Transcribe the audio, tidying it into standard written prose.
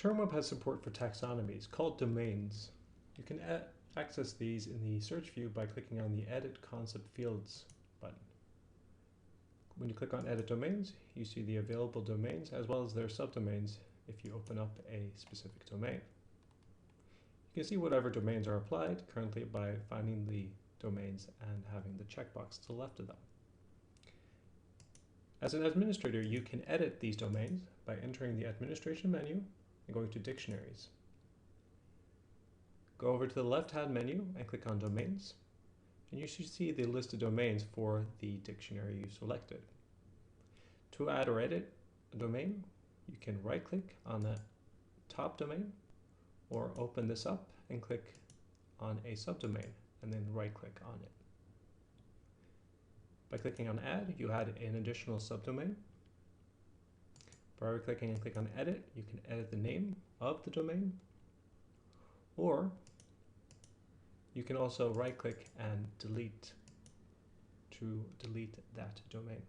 TermWeb has support for taxonomies called domains. You can access these in the search view by clicking on the Edit Concept Fields button. When you click on Edit Domains, you see the available domains as well as their subdomains if you open up a specific domain. You can see whatever domains are applied currently by finding the domains and having the checkbox to the left of them. As an administrator, you can edit these domains by entering the Administration menu and going to Dictionaries. Go over to the left-hand menu and click on Domains, and you should see the list of domains for the dictionary you selected. To add or edit a domain, you can right-click on that top domain, or open this up and click on a subdomain, and then right-click on it. By clicking on Add, you add an additional subdomain. By right-clicking and click on Edit, you can edit the name of the domain, or you can also right-click and delete to delete that domain.